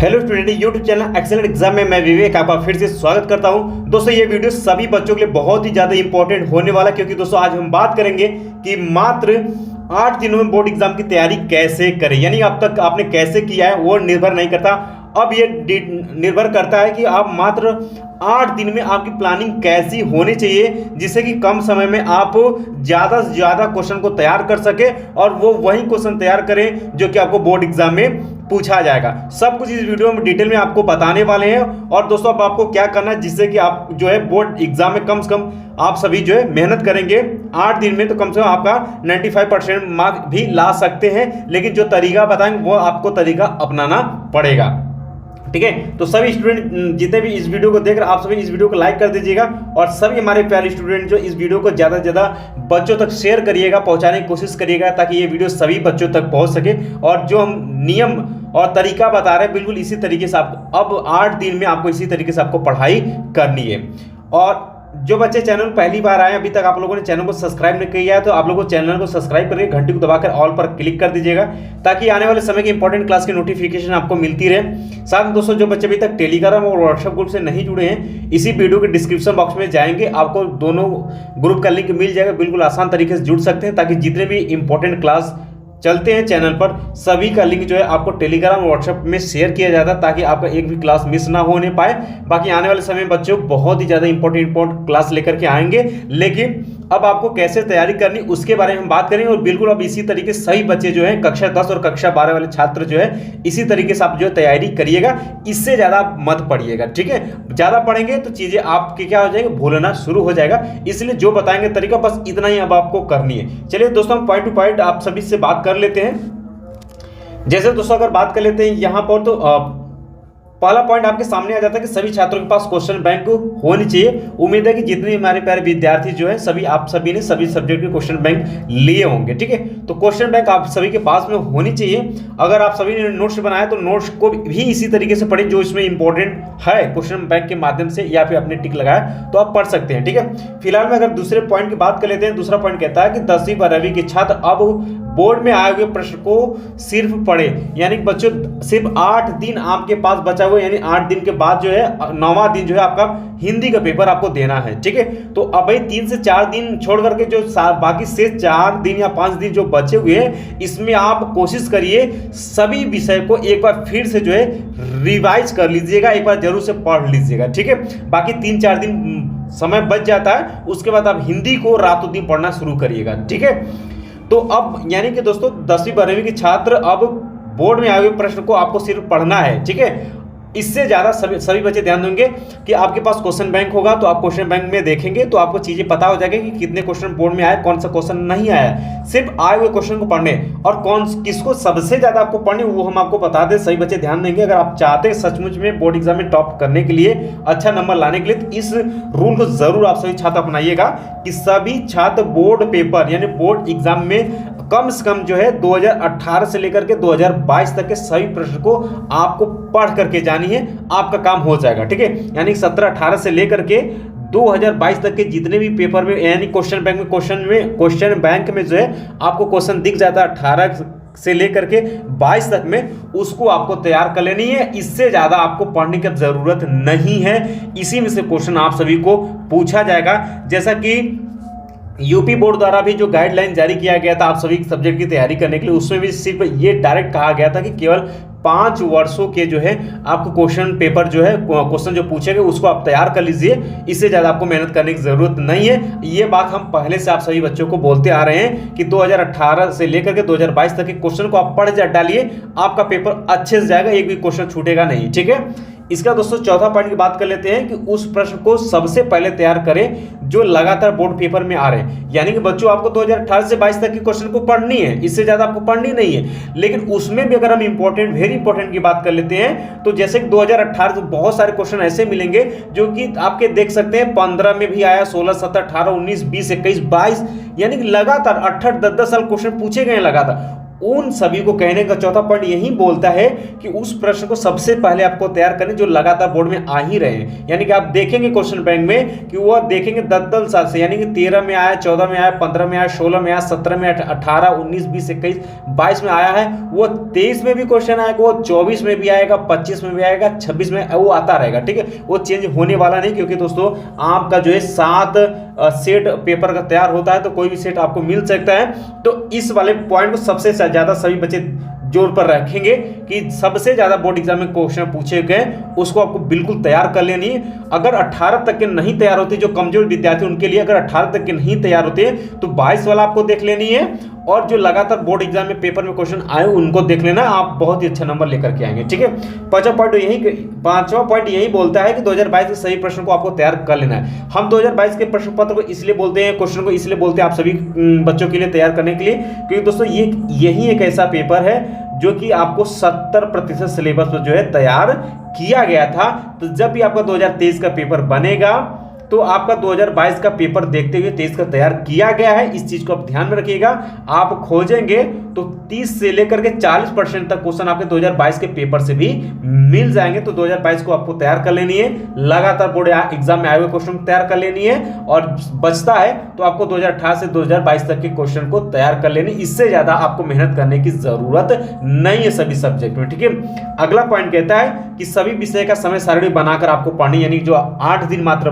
Hello student, YouTube channel excellent exam में मैं विवेक आपका फिर से स्वागत करता हूं। दोस्तों ये वीडियो सभी बच्चों के लिए बहुत ही ज़्यादा इंपॉर्टेंट होने वाला है, क्योंकि दोस्तों आज हम बात करेंगे कि मात्र 8 दिनों में बोर्ड एग्जाम की तैयारी कैसे करें। यानी अब तक आपने कैसे किया है वो निर्भर नहीं करता, अब ये निर्भर करता है कि आप मात्र 8 दिन में आपकी प्लानिंग कैसी होनी चाहिए, जिससे कि कम समय में आप ज़्यादा से ज़्यादा क्वेश्चन को तैयार कर सके और वो वही क्वेश्चन तैयार करें जो कि आपको बोर्ड एग्जाम में पूछा जाएगा। सब कुछ इस वीडियो में डिटेल में आपको बताने वाले हैं। और दोस्तों अब आपको क्या करना है, जिससे कि आप जो है बोर्ड एग्जाम में कम से कम आप सभी जो है मेहनत करेंगे 8 दिन में, तो कम से कम आपका 95% मार्क भी ला सकते हैं। लेकिन जो तरीका बताएंगे वो आपको तरीका अपनाना पड़ेगा, ठीक है। तो सभी स्टूडेंट जितने भी इस वीडियो को देख रहे हैं, आप सभी इस वीडियो को लाइक कर दीजिएगा और सभी हमारे प्यारे स्टूडेंट जो इस वीडियो को ज़्यादा से ज़्यादा बच्चों तक शेयर करिएगा, पहुंचाने की कोशिश करिएगा, ताकि ये वीडियो सभी बच्चों तक पहुंच सके। और जो हम नियम और तरीका बता रहे हैं, बिल्कुल इसी तरीके से आप अब 8 दिन में आपको इसी तरीके से आपको पढ़ाई करनी है। और जो बच्चे चैनल पहली बार आए, अभी तक आप लोगों ने चैनल को सब्सक्राइब नहीं किया है, तो आप लोगों को चैनल को सब्सक्राइब करके घंटी को दबाकर ऑल पर क्लिक कर दीजिएगा, ताकि आने वाले समय की इंपॉर्टेंट क्लास की नोटिफिकेशन आपको मिलती रहे। साथ में दोस्तों जो बच्चे अभी तक टेलीग्राम और व्हाट्सएप ग्रुप से नहीं जुड़े हैं, इसी वीडियो के डिस्क्रिप्शन बॉक्स में जाएंगे, आपको दोनों ग्रुप का लिंक मिल जाएगा। बिल्कुल आसान तरीके से जुड़ सकते हैं, ताकि जितने भी इंपॉर्टेंट क्लास चलते हैं चैनल पर सभी का लिंक जो है आपको टेलीग्राम और व्हाट्सएप में शेयर किया जाता है, ताकि आपका एक भी क्लास मिस ना होने पाए। बाकी आने वाले समय में बच्चों बहुत ही ज़्यादा इंपॉर्टेंट क्लास लेकर के आएंगे, लेकिन अब आपको कैसे तैयारी करनी उसके बारे में हम बात करेंगे। और बिल्कुल अब इसी तरीके से सही बच्चे जो है कक्षा 10 और कक्षा 12 वाले छात्र जो है इसी तरीके से आप जो है तैयारी करिएगा, इससे ज़्यादा आप मत पढ़िएगा, ठीक है। ज़्यादा पढ़ेंगे तो चीज़ें आपके क्या हो जाएंगे, भूलना शुरू हो जाएगा। इसलिए जो बताएंगे तरीका बस इतना ही अब आपको करनी है। चलिए दोस्तों हम पॉइंट टू पॉइंट आप सभी से बात कर लेते हैं। जैसे दोस्तों अगर बात कर लेते हैं यहाँ पर, तो पहला पॉइंट आपके सामने आ जाता है कि सभी छात्रों के पास क्वेश्चन बैंक होनी चाहिए। उम्मीद है कि जितने हमारे प्यारे विद्यार्थी जो है आप सभी ने सभी सब्जेक्ट के क्वेश्चन बैंक लिए होंगे, ठीक है। तो क्वेश्चन बैंक आप सभी के पास में होनी चाहिए। अगर आप सभी ने नोट्स बनाए तो नोट्स को भी इसी तरीके से पढ़ें जो इसमें इंपॉर्टेंट है, क्वेश्चन बैंक के माध्यम से, या फिर आपने टिक लगाया तो आप पढ़ सकते हैं, ठीक है। फिलहाल में अगर दूसरे पॉइंट की बात कर लेते हैं, दूसरा पॉइंट कहता है कि 10वीं 12वीं के छात्र अब बोर्ड में आए हुए प्रश्न को सिर्फ पढ़े। यानी कि बच्चों सिर्फ 8 दिन आपके पास बचा हुआ है, यानी 8 दिन के बाद जो है 9वां दिन जो है आपका हिंदी का पेपर आपको देना है, ठीक है। तो अब भाई 3 से 4 दिन छोड़ करके जो बाकी से 4 दिन या 5 दिन जो बचे हुए हैं, इसमें आप कोशिश करिए सभी विषय को एक बार फिर से जो है रिवाइज कर लीजिएगा, एक बार जरूर से पढ़ लीजिएगा, ठीक है। बाकी 3-4 दिन समय बच जाता है, उसके बाद आप हिंदी को रातों दिन पढ़ना शुरू करिएगा, ठीक है। तो अब यानी कि दोस्तों 10वीं 12वीं के छात्र अब बोर्ड में आए हुए प्रश्न को आपको सिर्फ पढ़ना है, ठीक है। इससे ज़्यादा सभी बच्चे ध्यान देंगे कि आपके पास क्वेश्चन बैंक होगा, तो आप क्वेश्चन बैंक में देखेंगे तो आपको चीज़ें पता हो जाएगी कि कितने क्वेश्चन बोर्ड में आए, कौन सा क्वेश्चन नहीं आया। सिर्फ आए हुए क्वेश्चन को पढ़ने और किसको सबसे ज़्यादा आपको पढ़ने वो हम आपको बता दें, सही बच्चे ध्यान देंगे। अगर आप चाहते हैं सचमुच में बोर्ड एग्जाम में टॉप करने के लिए, अच्छा नंबर लाने के लिए, तो इस रूल को जरूर आप सभी छात्र अपनाइएगा कि सभी छात्र बोर्ड पेपर यानी बोर्ड एग्जाम में कम से कम जो है 2018 से लेकर के 2022 तक के सभी प्रश्न को आपको पढ़ करके जानी है, आपका काम हो जाएगा, ठीक है। यानी 17-18 से लेकर के 2022 तक के जितने भी पेपर में यानी क्वेश्चन बैंक में जो है आपको क्वेश्चन दिख जाता है 18 से लेकर के 22 तक में, उसको आपको तैयार कर लेनी है। इससे ज़्यादा आपको पढ़ने की ज़रूरत नहीं है। इसी में से क्वेश्चन आप सभी को पूछा जाएगा। जैसा कि यूपी बोर्ड द्वारा भी जो गाइडलाइन जारी किया गया था आप सभी सब्जेक्ट की तैयारी करने के लिए, उसमें भी सिर्फ ये डायरेक्ट कहा गया था कि केवल 5 वर्षों के जो है आपको क्वेश्चन पेपर जो है क्वेश्चन जो पूछे गए उसको आप तैयार कर लीजिए। इससे ज़्यादा आपको मेहनत करने की ज़रूरत नहीं है। ये बात हम पहले से आप सभी बच्चों को बोलते आ रहे हैं कि 2018 से लेकर के 2022 तक के क्वेश्चन को आप पढ़ डालिए, आपका पेपर अच्छे से जाएगा, एक भी क्वेश्चन छूटेगा नहीं, ठीक है। इसका दोस्तों चौथा पॉइंट की बात कर लेते हैं कि उस प्रश्न को सबसे पहले तैयार करें जो लगातार बोर्ड पेपर में आ रहे हैं। यानी कि बच्चों आपको 2018 से 22 तक के क्वेश्चन को पढ़नी है, इससे ज्यादा आपको पढ़नी नहीं है। लेकिन उसमें भी अगर हम वेरी इंपॉर्टेंट की बात कर लेते हैं, तो जैसे कि 2018 बहुत सारे क्वेश्चन ऐसे मिलेंगे जो कि आपके देख सकते हैं 15 में भी आया, 16, 17, 18, 19, 20, 21, 22, यानी कि लगातार 18, 10 साल क्वेश्चन पूछे गए लगातार। उन सभी को कहने का चौथा पॉइंट यही बोलता है कि उस प्रश्न को सबसे पहले आपको तैयार करने जो लगातार बोर्ड में आ ही रहे हैं। यानी कि आप देखेंगे क्वेश्चन बैंक में कि वो देखेंगे 10 साल से, यानी कि 13 में आया, 14 में आया, 15 में आया, 16 में आया, 17 में, 18, 19, 20, 21, 22 में आया है। वो 23 में भी क्वेश्चन आएगा, वो 24 में भी आएगा, 25 में भी आएगा, 26 में वो आता रहेगा। ठीक है, वो चेंज होने वाला नहीं, क्योंकि दोस्तों आपका जो है 7 सेट पेपर का तैयार होता है, तो कोई भी सेट आपको मिल सकता है। तो इस वाले पॉइंट को सबसे ज्यादा सभी बच्चे जोर पर रखेंगे कि सबसे ज्यादा बोर्ड एग्जाम में क्वेश्चन पूछे गए, उसको आपको बिल्कुल तैयार कर लेनी है। अगर 18 तक के नहीं तैयार होते, जो कमजोर विद्यार्थी उनके लिए अगर 18 तक के नहीं तैयार होते तो 22 वाला आपको देख लेनी है, और जो लगातार बोर्ड एग्जाम में पेपर में क्वेश्चन आए उनको देख लेना, आप बहुत ही अच्छा नंबर लेकर के आएंगे। ठीक है, पांचवा पॉइंट यही बोलता है कि 2022 के सही प्रश्न को आपको तैयार कर लेना है। हम 2022 के प्रश्न पत्र को इसलिए बोलते हैं, क्वेश्चन को इसलिए बोलते हैं आप सभी बच्चों के लिए तैयार करने के लिए, क्योंकि दोस्तों यही एक ऐसा पेपर है जो कि आपको 70% सिलेबस पर जो है तैयार किया गया था। तो जब भी आपका 2023 का पेपर बनेगा तो आपका 2022 का पेपर देखते हुए 23 का तैयार किया गया है, इस चीज को आप ध्यान में रखिएगा। आप खोजेंगे तो 30 से लेकर के 40% तक क्वेश्चन आपके 2022 के पेपर से भी मिल जाएंगे। तो 2022 को आपको तैयार कर लेनी है, लगातार बोर्ड एग्जाम में आए हुए क्वेश्चन तैयार कर लेनी है, और बचता है तो आपको 2018 से 2022 तक के क्वेश्चन को तैयार कर लेनी। इससे ज्यादा आपको मेहनत करने की जरूरत नहीं है सभी सब्जेक्ट में। ठीक है, अगला पॉइंट कहता है कि सभी विषय का समय सारणी बनाकर आपको पढ़नी, यानी जो 8 दिन मात्र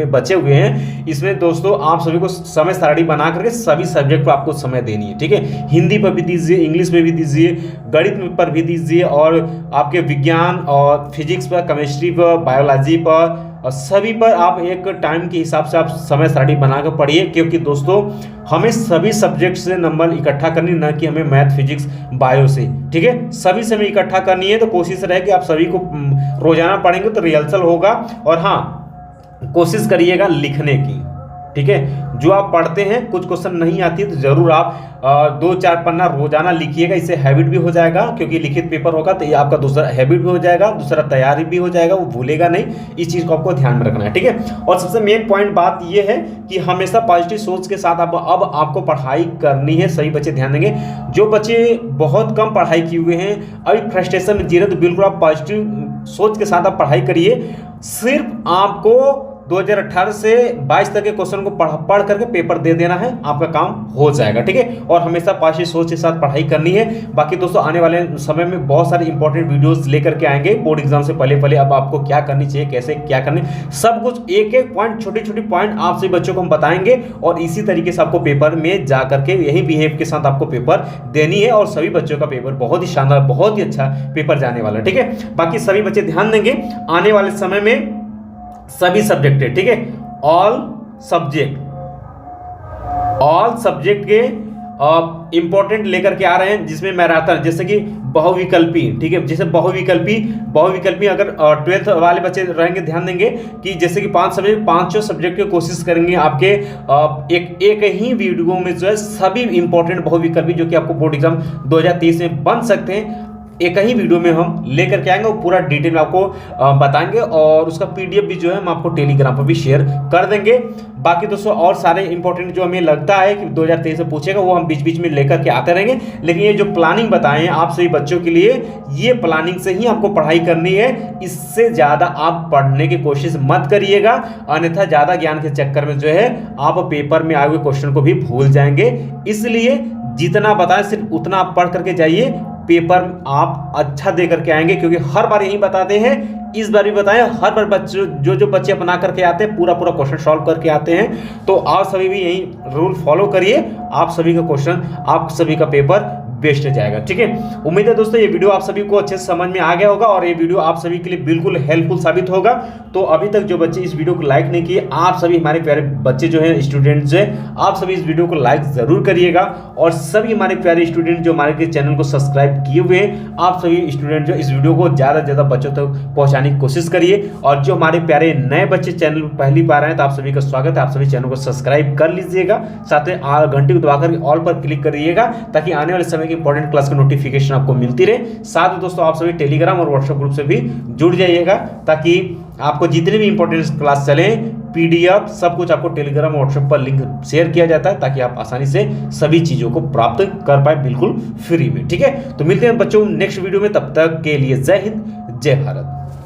बचे हुए हैं, इसमें दोस्तों आप सभी को समय सारणी बना करके सभी सब्जेक्ट पर आपको समय देनी है। ठीक है, हिंदी पर भी दीजिए, इंग्लिश में भी दीजिए, गणित पर भी दीजिए, और आपके विज्ञान और फिजिक्स पर, केमिस्ट्री पर, बायोलॉजी पर, और सभी पर आप एक टाइम के हिसाब से आप समय सारणी बनाकर पढ़िए। क्योंकि दोस्तों हमें सभी सब्जेक्ट से नंबर इकट्ठा करनी, ना कि हमें मैथ, फिजिक्स, बायो से। ठीक है, सभी से हमें इकट्ठा करनी है। तो कोशिश रहे कि आप सभी को रोजाना पढ़ेंगे तो रिहर्सल होगा। और हाँ, कोशिश करिएगा लिखने की। ठीक है, जो आप पढ़ते हैं कुछ क्वेश्चन नहीं आती है तो जरूर आप 2-4 पन्ना रोजाना लिखिएगा, इससे हैबिट भी हो जाएगा। क्योंकि लिखित पेपर होगा तो ये आपका दूसरा हैबिट भी हो जाएगा, दूसरा तैयारी भी हो जाएगा, वो भूलेगा नहीं। इस चीज को आपको ध्यान में रखना है। ठीक है, और सबसे मेन पॉइंट बात ये है कि हमेशा पॉजिटिव सोच के साथ अब आपको पढ़ाई करनी है। सही बच्चे ध्यान देंगे, जो बच्चे बहुत कम पढ़ाई किए हुए हैं, अभी फ्रस्ट्रेशन में जी रहे, तो बिल्कुल आप पॉजिटिव सोच के साथ आप पढ़ाई करिए। सिर्फ आपको 2018 से 22 तक के क्वेश्चन को पढ़ करके पेपर दे देना है, आपका काम हो जाएगा। ठीक है, और हमेशा पॉजिटिव सोच के साथ पढ़ाई करनी है। बाकी दोस्तों आने वाले समय में बहुत सारे इंपॉर्टेंट वीडियोस लेकर के आएंगे बोर्ड एग्जाम से पहले अब आपको क्या करनी चाहिए, कैसे क्या करनी, सब कुछ एक पॉइंट, छोटी पॉइंट आप सभी बच्चों को हम बताएंगे, और इसी तरीके से आपको पेपर में जा करके यही बिहेव के साथ आपको पेपर देनी है। और सभी बच्चों का पेपर बहुत ही शानदार, बहुत ही अच्छा पेपर जाने वाला है। ठीक है, बाकी सभी बच्चे ध्यान देंगे आने वाले समय में सभी सब्जेक्ट है। ठीक है, ऑल सब्जेक्ट के इंपॉर्टेंट लेकर के आ रहे हैं, जिसमें मैराथन, जैसे कि बहुविकल्पी। ठीक है, जैसे बहुविकल्पी अगर 12th वाले बच्चे रहेंगे, ध्यान देंगे कि जैसे कि 5 सब्जेक्ट, 5 सब्जेक्ट की कोशिश करेंगे आपके एक ही वीडियो में जो है सभी इंपॉर्टेंट बहुविकल्पी जो कि आपको बोर्ड एग्जाम 2023 में बन सकते हैं, एक ही वीडियो में हम लेकर के आएंगे। वो पूरा डिटेल में आपको बताएंगे, और उसका पीडीएफ भी जो है हम आपको टेलीग्राम पर भी शेयर कर देंगे। बाकी दोस्तों और सारे इंपॉर्टेंट जो हमें लगता है कि 2023 में पूछेगा, वो हम बीच बीच में लेकर के आते रहेंगे। लेकिन ये जो प्लानिंग बताए हैं आप सभी बच्चों के लिए, ये प्लानिंग से ही आपको पढ़ाई करनी है। इससे ज़्यादा आप पढ़ने की कोशिश मत करिएगा, अन्यथा ज़्यादा ज्ञान के चक्कर में जो है आप पेपर में आए हुए क्वेश्चन को भी भूल जाएंगे। इसलिए जितना बताएं सिर्फ उतना आप पढ़ करके जाइए, पेपर आप अच्छा दे करके आएंगे। क्योंकि हर बार यही बताते हैं, इस बार भी बताएं, हर बार बच्चों जो बच्चे अपना करके आते हैं पूरा क्वेश्चन सॉल्व करके आते हैं। तो आप सभी भी यही रूल फॉलो करिए, आप सभी का क्वेश्चन, आप सभी का पेपर बेस्ट जाएगा। ठीक है, उम्मीद है दोस्तों ये वीडियो आप सभी को अच्छे से समझ में आ गया होगा, और ये वीडियो आप सभी के लिए बिल्कुल हेल्पफुल साबित होगा। तो अभी तक जो बच्चे इस वीडियो को लाइक नहीं किए, आप सभी हमारे प्यारे बच्चे जो हैं, स्टूडेंट्स हैं, आप सभी इस वीडियो को लाइक जरूर करिएगा। और सभी हमारे प्यारे स्टूडेंट जो हमारे चैनल को सब्सक्राइब किए हुए हैं, आप सभी स्टूडेंट जो इस वीडियो को ज़्यादा से ज़्यादा बच्चों तक पहुँचाने की कोशिश करिए। और जो हमारे प्यारे नए बच्चे चैनल पर पहली बार आए, तो आप सभी का स्वागत है, आप सभी चैनल को सब्सक्राइब कर लीजिएगा, साथ में घंटी को दबाकर ऑल पर क्लिक करिएगा, ताकि आने वाले समय तरह की इंपॉर्टेंट क्लास की नोटिफिकेशन आपको मिलती रहे। साथ में दोस्तों आप सभी टेलीग्राम और व्हाट्सएप ग्रुप से भी जुड़ जाइएगा, ताकि आपको जितने भी इंपॉर्टेंट क्लास चले, पीडीएफ सब कुछ आपको टेलीग्राम और व्हाट्सएप पर लिंक शेयर किया जाता है, ताकि आप आसानी से सभी चीजों को प्राप्त कर पाए बिल्कुल फ्री में। ठीक है, तो मिलते हैं बच्चों नेक्स्ट वीडियो में, तब तक के लिए जय हिंद जय भारत।